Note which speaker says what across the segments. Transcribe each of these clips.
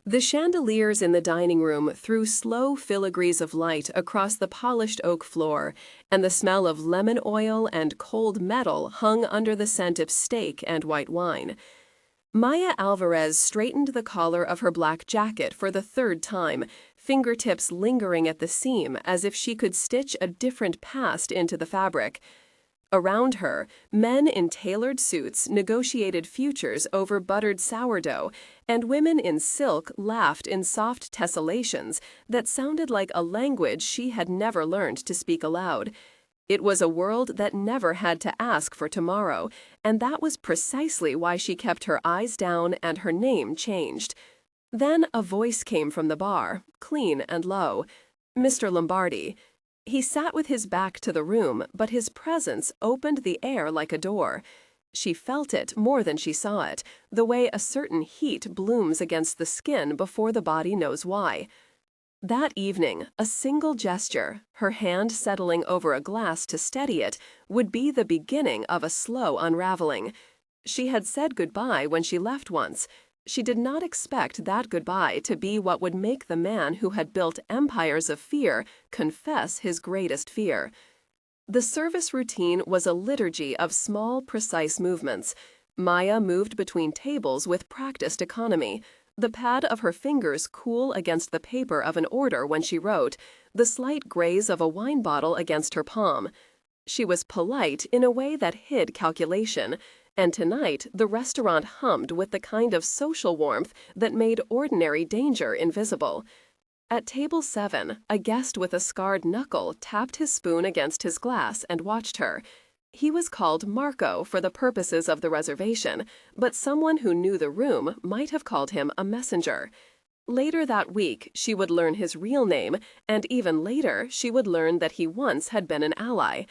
Speaker 1: The chandeliers in the dining room threw slow filigrees of light across the polished oak floor, and the smell of lemon oil and cold metal hung under the scent of steak and white wine. Maya Alvarez straightened the collar of her black jacket for the third time, fingertips lingering at the seam as if she could stitch a different past into the fabric. Around her, men in tailored suits negotiated futures over buttered sourdough, and women in silk laughed in soft tessellations that sounded like a language she had never learned to speak aloud. It was a world that never had to ask for tomorrow, and that was precisely why she kept her eyes down and her name changed. Then a voice came from the bar, clean and low. Mister Lombardi. He sat with his back to the room, but his presence opened the air like a door. She felt it more than she saw it, the way a certain heat blooms against the skin before the body knows why. That evening, a single gesture, her hand settling over a glass to steady it, would be the beginning of a slow unraveling. She had said goodbye when she left once. She did not expect that goodbye to be what would make the man who had built empires of fear confess his greatest fear. The service routine was a liturgy of small, precise movements. Maya moved between tables with practiced economy, the pad of her fingers cool against the paper of an order when she wrote, the slight graze of a wine bottle against her palm. She was polite in a way that hid calculation, and tonight the restaurant hummed with the kind of social warmth that made ordinary danger invisible. At table 7, a guest with a scarred knuckle tapped his spoon against his glass and watched her. He was called Marco for the purposes of the reservation, but someone who knew the room might have called him a messenger. Later that week, she would learn his real name, and even later, she would learn that he once had been an ally.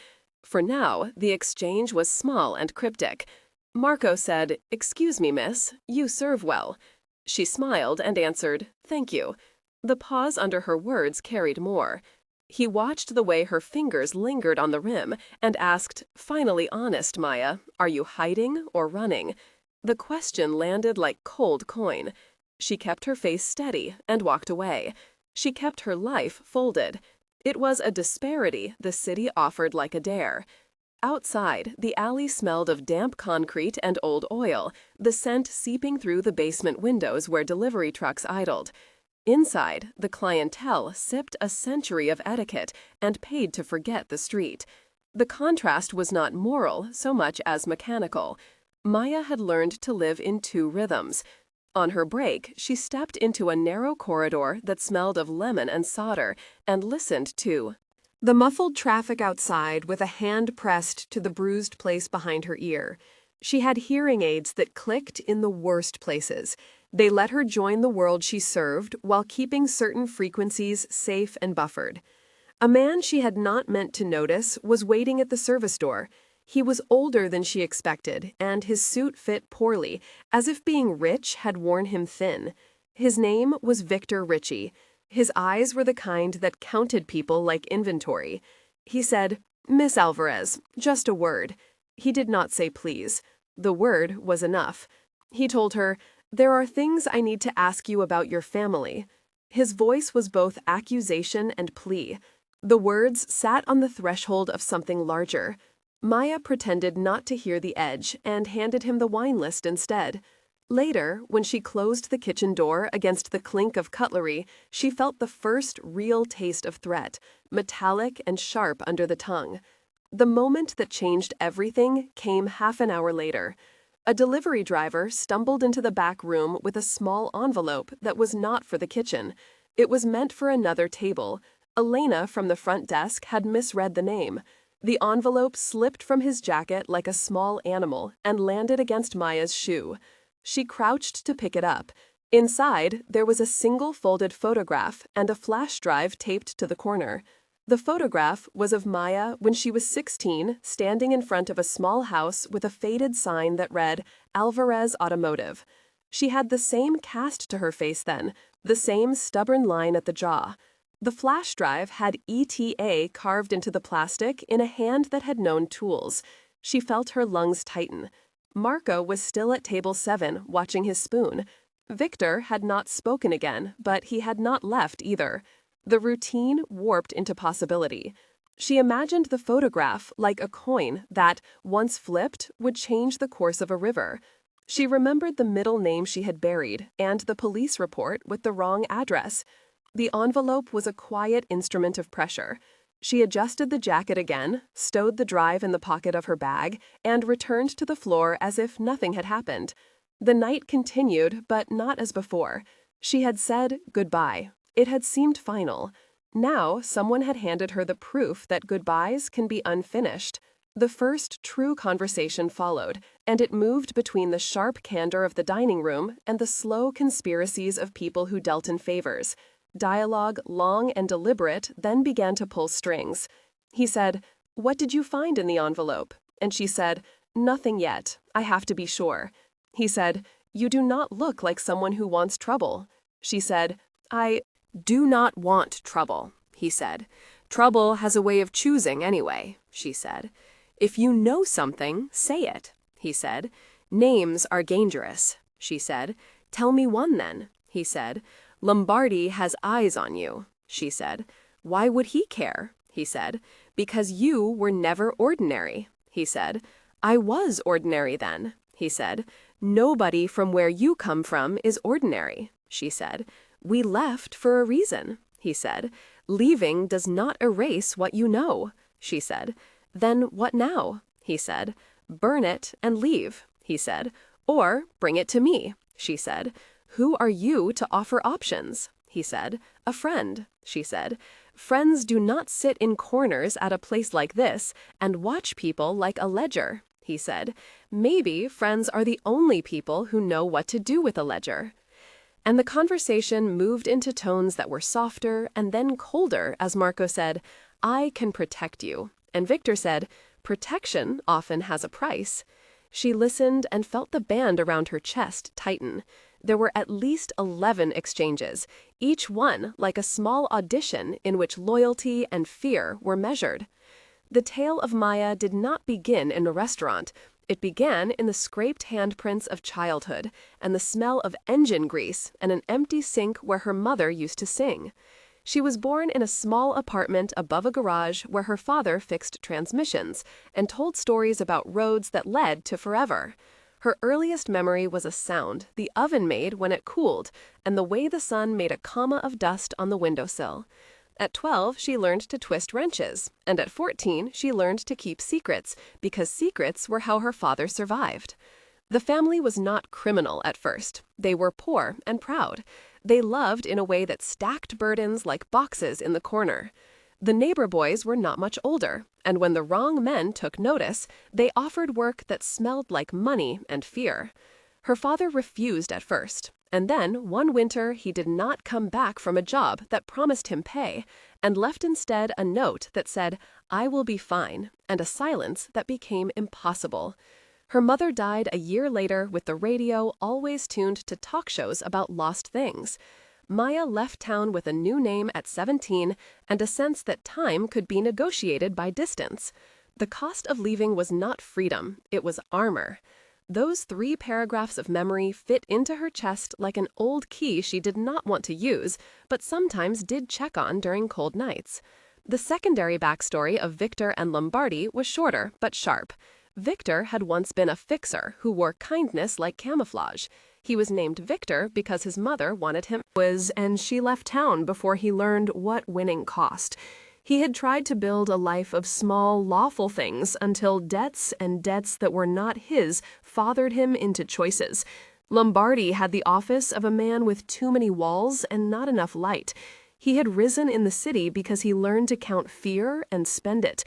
Speaker 1: For now, the exchange was small and cryptic. Marco said, "Excuse me, miss, you serve well." She smiled and answered, "Thank you." The pause under her words carried more. He watched the way her fingers lingered on the rim and asked, "Finally honest, Maya, are you hiding or running?" The question landed like cold coin. She kept her face steady and walked away. She kept her life folded. It was a disparity the city offered like a dare. Outside, the alley smelled of damp concrete and old oil, the scent seeping through the basement windows where delivery trucks idled. Inside, the clientele sipped a century of etiquette and paid to forget the street. The contrast was not moral so much as mechanical. Maya had learned to live in two rhythms. On her break, she stepped into a narrow corridor that smelled of lemon and solder and listened to the muffled traffic outside with a hand pressed to the bruised place behind her ear. She had hearing aids that clicked in the worst places. They let her join the world she served while keeping certain frequencies safe and buffered. A man she had not meant to notice was waiting at the service door. He was older than she expected, and his suit fit poorly, as if being rich had worn him thin. His name was Victor Ritchie. His eyes were the kind that counted people like inventory. He said, "Miss Alvarez, just a word." He did not say please. The word was enough. He told her, "There are things I need to ask you about your family." His voice was both accusation and plea. The words sat on the threshold of something larger. Maya pretended not to hear the edge and handed him the wine list instead. Later, when she closed the kitchen door against the clink of cutlery, she felt the first real taste of threat, metallic and sharp under the tongue. The moment that changed everything came half an hour later. A delivery driver stumbled into the back room with a small envelope that was not for the kitchen. It was meant for another table. Elena from the front desk had misread the name. The envelope slipped from his jacket like a small animal and landed against Maya's shoe. She crouched to pick it up. Inside, there was a single folded photograph and a flash drive taped to the corner. The photograph was of Maya when she was 16, standing in front of a small house with a faded sign that read, "Alvarez Automotive." She had the same cast to her face then, the same stubborn line at the jaw. The flash drive had ETA carved into the plastic in a hand that had known tools. She felt her lungs tighten. Marco was still at table 7, watching his spoon. Victor had not spoken again, but he had not left either. The routine warped into possibility. She imagined the photograph like a coin that, once flipped, would change the course of a river. She remembered the middle name she had buried and the police report with the wrong address. The envelope was a quiet instrument of pressure. She adjusted the jacket again, stowed the drive in the pocket of her bag, and returned to the floor as if nothing had happened. The night continued, but not as before. She had said goodbye. It had seemed final. Now, someone had handed her the proof that goodbyes can be unfinished. The first true conversation followed, and it moved between the sharp candor of the dining room and the slow conspiracies of people who dealt in favors. Dialogue, long and deliberate, then began to pull strings. He said, "What did you find in the envelope?" And she said, "Nothing yet. I have to be sure." He said, "You do not look like someone who wants trouble." She said, "I do not want trouble," he said. "Trouble has a way of choosing anyway," she said. "If you know something, say it," he said. "Names are dangerous," she said. "Tell me one then," he said. "Lombardi has eyes on you," she said. "Why would he care?" he said. "Because you were never ordinary," he said. "I was ordinary then," he said. "Nobody from where you come from is ordinary," she said. "We left for a reason," he said. "Leaving does not erase what you know," she said. "Then what now?" he said. "Burn it and leave," he said. "Or bring it to me," she said. "Who are you to offer options?" he said. "A friend," she said. "Friends do not sit in corners at a place like this and watch people like a ledger," he said. "Maybe friends are the only people who know what to do with a ledger." And the conversation moved into tones that were softer and then colder as Marco said, "I can protect you." And Victor said, "Protection often has a price." She listened and felt the band around her chest tighten. There were at least 11 exchanges, each one like a small audition in which loyalty and fear were measured. The tale of Maya did not begin in a restaurant. It began in the scraped handprints of childhood and the smell of engine grease and an empty sink where her mother used to sing. She was born in a small apartment above a garage where her father fixed transmissions and told stories about roads that led to forever. Her earliest memory was a sound the oven made when it cooled and the way the sun made a comma of dust on the windowsill. At 12, she learned to twist wrenches, and at 14, she learned to keep secrets, because secrets were how her father survived. The family was not criminal at first. They were poor and proud. They loved in a way that stacked burdens like boxes in the corner. The neighbor boys were not much older, and when the wrong men took notice, they offered work that smelled like money and fear. Her father refused at first. And then, one winter, he did not come back from a job that promised him pay, and left instead a note that said, "I will be fine," and a silence that became impossible. Her mother died a year later with the radio always tuned to talk shows about lost things. Maya left town with a new name at 17 and a sense that time could be negotiated by distance. The cost of leaving was not freedom, it was armor. Those 3 paragraphs of memory fit into her chest like an old key she did not want to use, but sometimes did check on during cold nights. The secondary backstory of Victor and Lombardi was shorter but sharp. Victor had once been a fixer who wore kindness like camouflage. He was named Victor because his mother wanted him and she left town before he learned what winning cost. He had tried to build a life of small, lawful things until debts and debts that were not his fathered him into choices. Lombardi had the office of a man with too many walls and not enough light. He had risen in the city because he learned to count fear and spend it.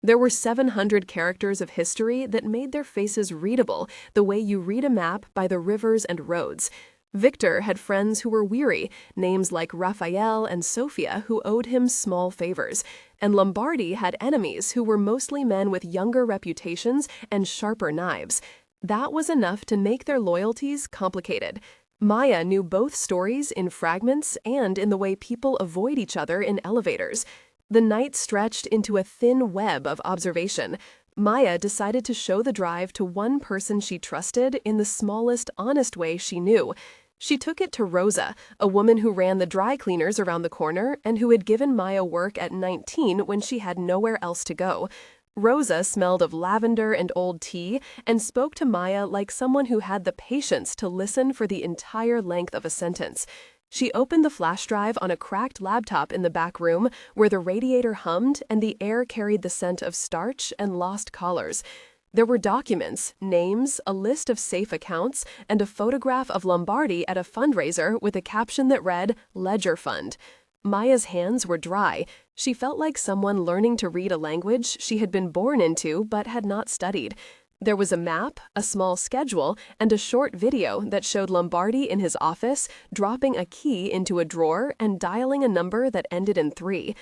Speaker 1: There were 700 characters of history that made their faces readable, the way you read a map by the rivers and roads. Victor had friends who were weary, names like Raphael and Sophia who owed him small favors, and Lombardi had enemies who were mostly men with younger reputations and sharper knives. That was enough to make their loyalties complicated. Maya knew both stories in fragments and in the way people avoid each other in elevators. The night stretched into a thin web of observation. Maya decided to show the drive to one person she trusted in the smallest, honest way she knew. She took it to Rosa, a woman who ran the dry cleaners around the corner and who had given Maya work at 19 when she had nowhere else to go. Rosa smelled of lavender and old tea and spoke to Maya like someone who had the patience to listen for the entire length of a sentence. She opened the flash drive on a cracked laptop in the back room where the radiator hummed and the air carried the scent of starch and lost collars. There were documents, names, a list of safe accounts, and a photograph of Lombardi at a fundraiser with a caption that read, "Ledger Fund." Maya's hands were dry. She felt like someone learning to read a language she had been born into but had not studied. There was a map, a small schedule, and a short video that showed Lombardi in his office dropping a key into a drawer and dialing a number that ended in 3.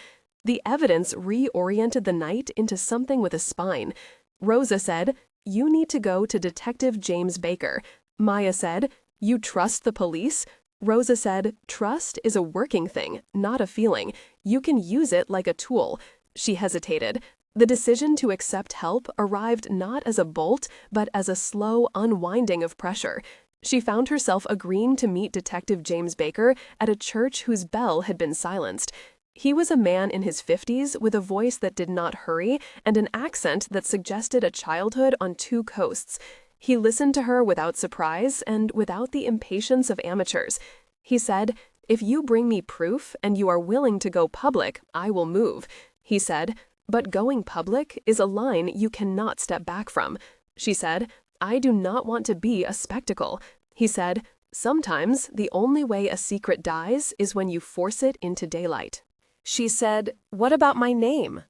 Speaker 1: The evidence reoriented the night into something with a spine. Rosa said, "You need to go to Detective James Baker." Maya said, "You trust the police?" Rosa said, "Trust is a working thing, not a feeling. You can use it like a tool." She hesitated. The decision to accept help arrived not as a bolt, but as a slow unwinding of pressure. She found herself agreeing to meet Detective James Baker at a church whose bell had been silenced. He was a man in his 50s with a voice that did not hurry and an accent that suggested a childhood on 2 coasts. He listened to her without surprise and without the impatience of amateurs. He said, "If you bring me proof and you are willing to go public, I will move." He said, "But going public is a line you cannot step back from." She said, "I do not want to be a spectacle." He said, "Sometimes the only way a secret dies is when you force it into daylight." She said, "What about my name?"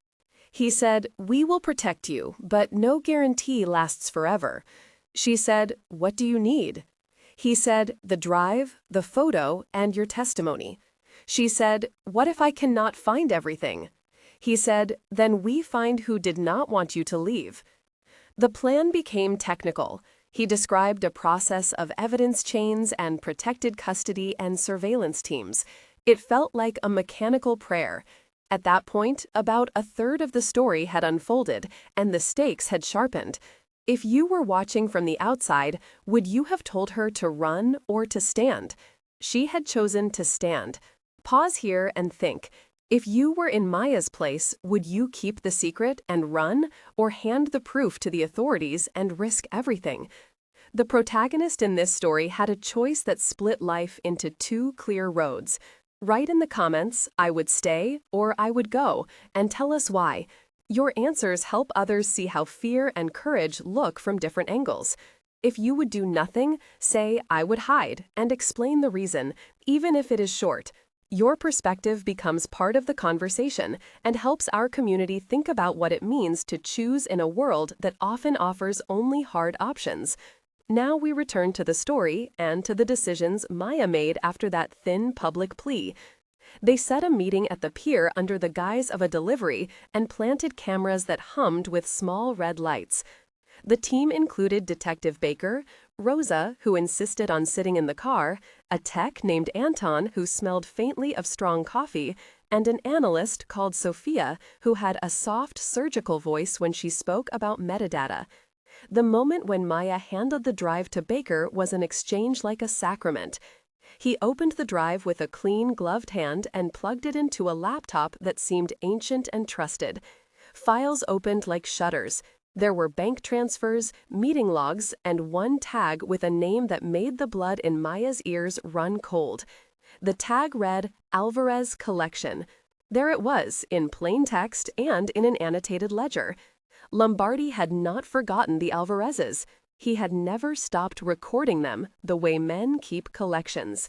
Speaker 1: He said, "We will protect you, but no guarantee lasts forever." She said, "What do you need?" He said, "The drive, the photo, and your testimony." She said, "What if I cannot find everything?" He said, "Then we find who did not want you to leave." The plan became technical. He described a process of evidence chains and protected custody and surveillance teams. It felt like a mechanical prayer. At that point, about a third of the story had unfolded, and the stakes had sharpened. If you were watching from the outside, would you have told her to run or to stand? She had chosen to stand. Pause here and think. If you were in Maya's place, would you keep the secret and run, or hand the proof to the authorities and risk everything? The protagonist in this story had a choice that split life into 2 clear roads. Write in the comments, "I would stay" or "I would go," and tell us why. Your answers help others see how fear and courage look from different angles. If you would do nothing, say, "I would hide," and explain the reason, even if it is short. Your perspective becomes part of the conversation and helps our community think about what it means to choose in a world that often offers only hard options. Now we return to the story and to the decisions Maya made after that thin public plea. They set a meeting at the pier under the guise of a delivery and planted cameras that hummed with small red lights. The team included Detective Baker, Rosa, who insisted on sitting in the car, a tech named Anton who smelled faintly of strong coffee, and an analyst called Sophia who had a soft surgical voice when she spoke about metadata. The moment when Maya handed the drive to Baker was an exchange like a sacrament. He opened the drive with a clean, gloved hand and plugged it into a laptop that seemed ancient and trusted. Files opened like shutters. There were bank transfers, meeting logs, and one tag with a name that made the blood in Maya's ears run cold. The tag read, "Alvarez Collection." There it was, in plain text and in an annotated ledger. Lombardi had not forgotten the Alvarezes. He had never stopped recording them the way men keep collections.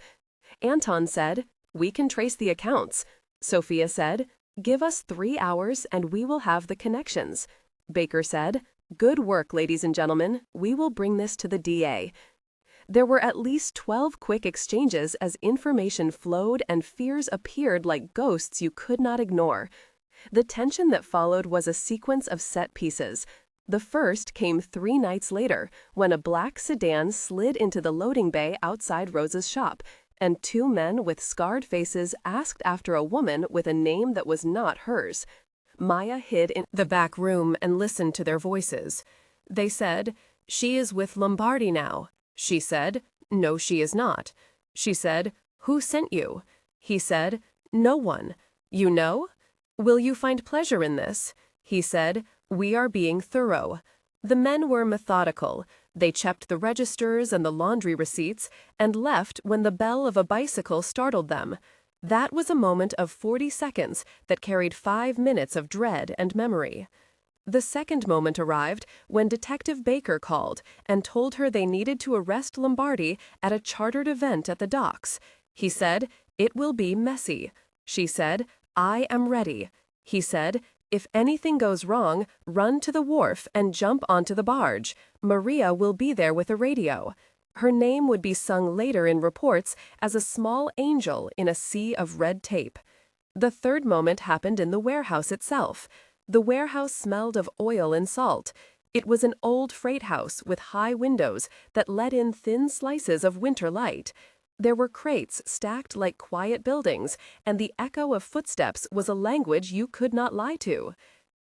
Speaker 1: Anton said, "We can trace the accounts." Sophia said, "Give us 3 hours and we will have the connections." Baker said, "Good work, ladies and gentlemen. We will bring this to the DA." There were at least 12 quick exchanges as information flowed and fears appeared like ghosts you could not ignore. The tension that followed was a sequence of set pieces. The first came 3 nights later, when a black sedan slid into the loading bay outside Rosa's shop, and 2 men with scarred faces asked after a woman with a name that was not hers. Maya hid in the back room and listened to their voices. They said, "She is with Lombardi now." She said, "No, she is not." She said, "Who sent you?" He said, "No one." "You know?" "Will you find pleasure in this?" He said, "We are being thorough." The men were methodical. They checked the registers and the laundry receipts and left when the bell of a bicycle startled them. That was a moment of 40 seconds that carried 5 minutes of dread and memory. The second moment arrived when Detective Baker called and told her they needed to arrest Lombardi at a chartered event at the docks. He said, "It will be messy." She said, "I am ready." He said, "If anything goes wrong, run to the wharf and jump onto the barge. Maria will be there with a radio." Her name would be sung later in reports as a small angel in a sea of red tape. The third moment happened in the warehouse itself. The warehouse smelled of oil and salt. It was an old freight house with high windows that let in thin slices of winter light. There were crates stacked like quiet buildings, and the echo of footsteps was a language you could not lie to.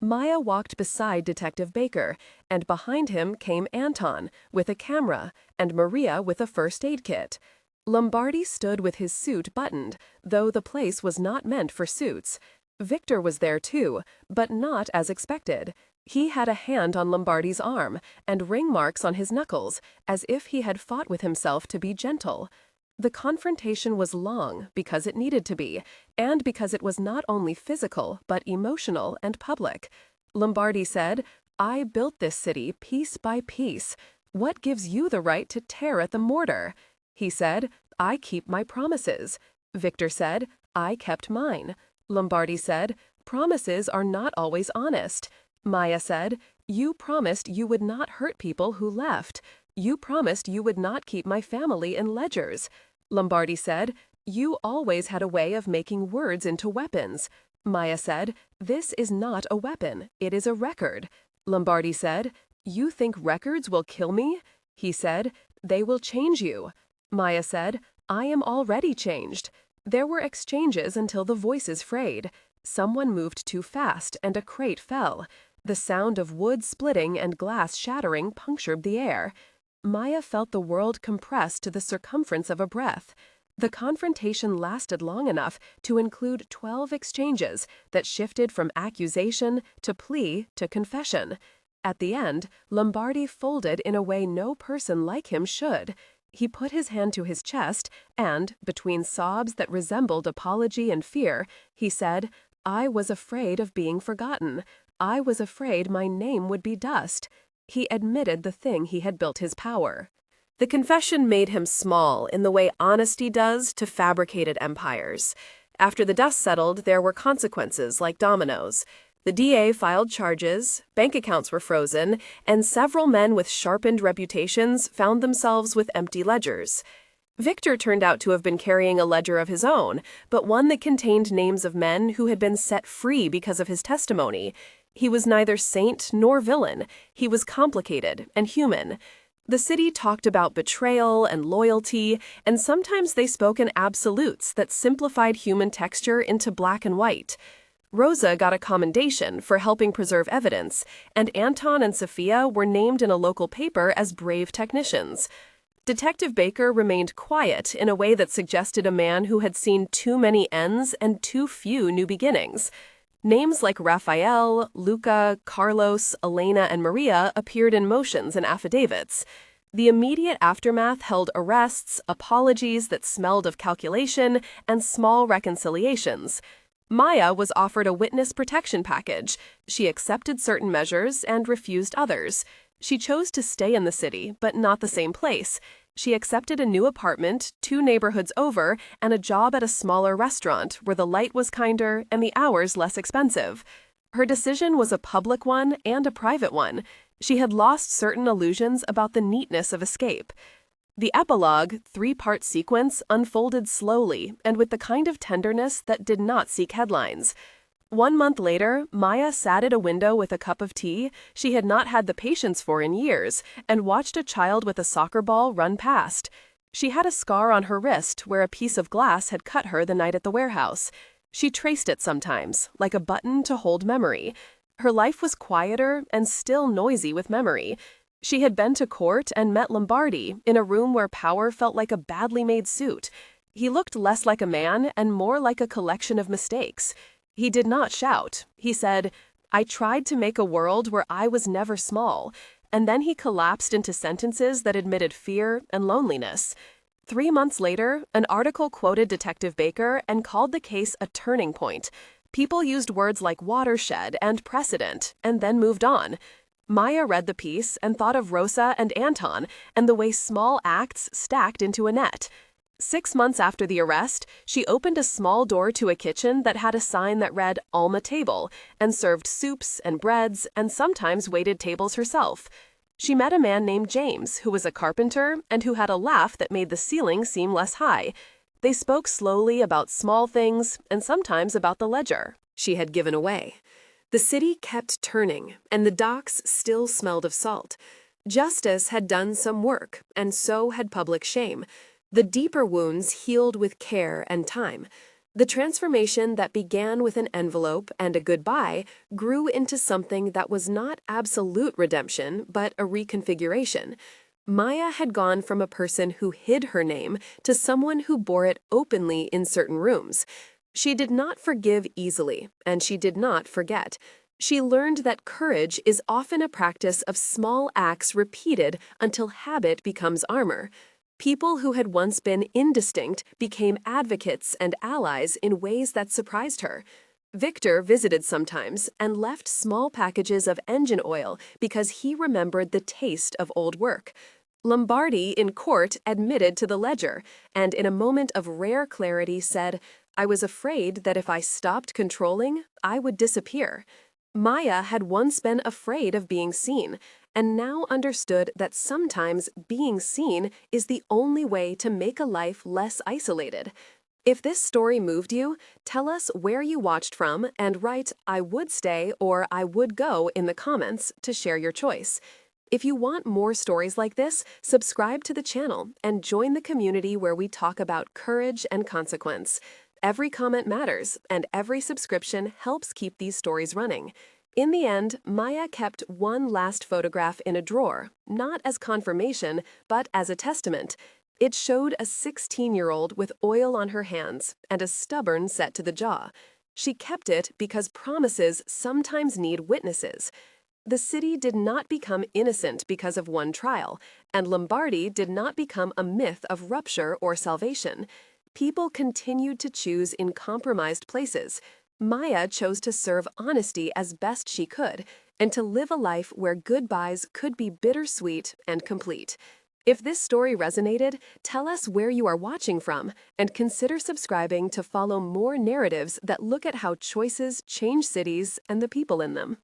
Speaker 1: Maya walked beside Detective Baker, and behind him came Anton with a camera and Maria with a first aid kit. Lombardi stood with his suit buttoned, though the place was not meant for suits. Victor was there too, but not as expected. He had a hand on Lombardi's arm and ring marks on his knuckles, as if he had fought with himself to be gentle. The confrontation was long because it needed to be, and because it was not only physical but emotional and public. Lombardi said, "I built this city piece by piece. What gives you the right to tear at the mortar?" He said, "I keep my promises." Victor said, "I kept mine." Lombardi said, "Promises are not always honest." Maya said, "You promised you would not hurt people who left. You promised you would not keep my family in ledgers." Lombardi said, "You always had a way of making words into weapons." Maya said, "This is not a weapon, it is a record." Lombardi said, "You think records will kill me?" He said, "They will change you." Maya said, "I am already changed." There were exchanges until the voices frayed. Someone moved too fast and a crate fell. The sound of wood splitting and glass shattering punctured the air. Maya felt the world compressed to the circumference of a breath. The confrontation lasted long enough to include 12 exchanges that shifted from accusation to plea to confession. At the end, Lombardi folded in a way no person like him should. He put his hand to his chest and, between sobs that resembled apology and fear, he said, "I was afraid of being forgotten. I was afraid my name would be dust." He admitted the thing he had built his power. The confession made him small in the way honesty does to fabricated empires. After the dust settled, there were consequences like dominoes. The DA filed charges, bank accounts were frozen, and several men with sharpened reputations found themselves with empty ledgers. Victor turned out to have been carrying a ledger of his own, but one that contained names of men who had been set free because of his testimony. He was neither saint nor villain. He was complicated and human. The city talked about betrayal and loyalty, and sometimes they spoke in absolutes that simplified human texture into black and white. Rosa got a commendation for helping preserve evidence, and Anton and Sophia were named in a local paper as brave technicians. Detective Baker remained quiet in a way that suggested a man who had seen too many ends and too few new beginnings. Names like Raphael, Luca, Carlos, Elena, and Maria appeared in motions and affidavits. The immediate aftermath held arrests, apologies that smelled of calculation, and small reconciliations. Maya was offered a witness protection package. She accepted certain measures and refused others. She chose to stay in the city, but not the same place. She accepted a new apartment, 2 neighborhoods over, and a job at a smaller restaurant where the light was kinder and the hours less expensive. Her decision was a public one and a private one. She had lost certain illusions about the neatness of escape. The epilogue, 3-part sequence, unfolded slowly and with the kind of tenderness that did not seek headlines. 1 month later, Maya sat at a window with a cup of tea she had not had the patience for in years and watched a child with a soccer ball run past. She had a scar on her wrist where a piece of glass had cut her the night at the warehouse. She traced it sometimes, like a button to hold memory. Her life was quieter and still noisy with memory. She had been to court and met Lombardi in a room where power felt like a badly made suit. He looked less like a man and more like a collection of mistakes. He did not shout. He said, "I tried to make a world where I was never small," and then he collapsed into sentences that admitted fear and loneliness. 3 months later, an article quoted Detective Baker and called the case a turning point. People used words like watershed and precedent, and then moved on. Maya read the piece and thought of Rosa and Anton and the way small acts stacked into a net. 6 months after the arrest, she opened a small door to a kitchen that had a sign that read Alma Table and served soups and breads and sometimes waited tables herself. She met a man named James, who was a carpenter and who had a laugh that made the ceiling seem less high. They spoke slowly about small things and sometimes about the ledger she had given away. The city kept turning, and the docks still smelled of salt. Justice had done some work, and so had public shame. The deeper wounds healed with care and time. The transformation that began with an envelope and a goodbye grew into something that was not absolute redemption, but a reconfiguration. Maya had gone from a person who hid her name to someone who bore it openly in certain rooms. She did not forgive easily, and she did not forget. She learned that courage is often a practice of small acts repeated until habit becomes armor. People who had once been indistinct became advocates and allies in ways that surprised her. Victor visited sometimes and left small packages of engine oil because he remembered the taste of old work. Lombardi in court admitted to the ledger and in a moment of rare clarity said, "I was afraid that if I stopped controlling, I would disappear." Maya had once been afraid of being seen, and now understood that sometimes being seen is the only way to make a life less isolated. If this story moved you, tell us where you watched from and write "I would stay" or "I would go" in the comments to share your choice. If you want more stories like this, subscribe to the channel and join the community where we talk about courage and consequence. Every comment matters, and every subscription helps keep these stories running. In the end, Maya kept one last photograph in a drawer, not as confirmation, but as a testament. It showed a 16-year-old with oil on her hands and a stubborn set to the jaw. She kept it because promises sometimes need witnesses. The city did not become innocent because of one trial, and Lombardi did not become a myth of rupture or salvation. People continued to choose in compromised places. Maya chose to serve honesty as best she could, and to live a life where goodbyes could be bittersweet and complete. If this story resonated, tell us where you are watching from, and consider subscribing to follow more narratives that look at how choices change cities and the people in them.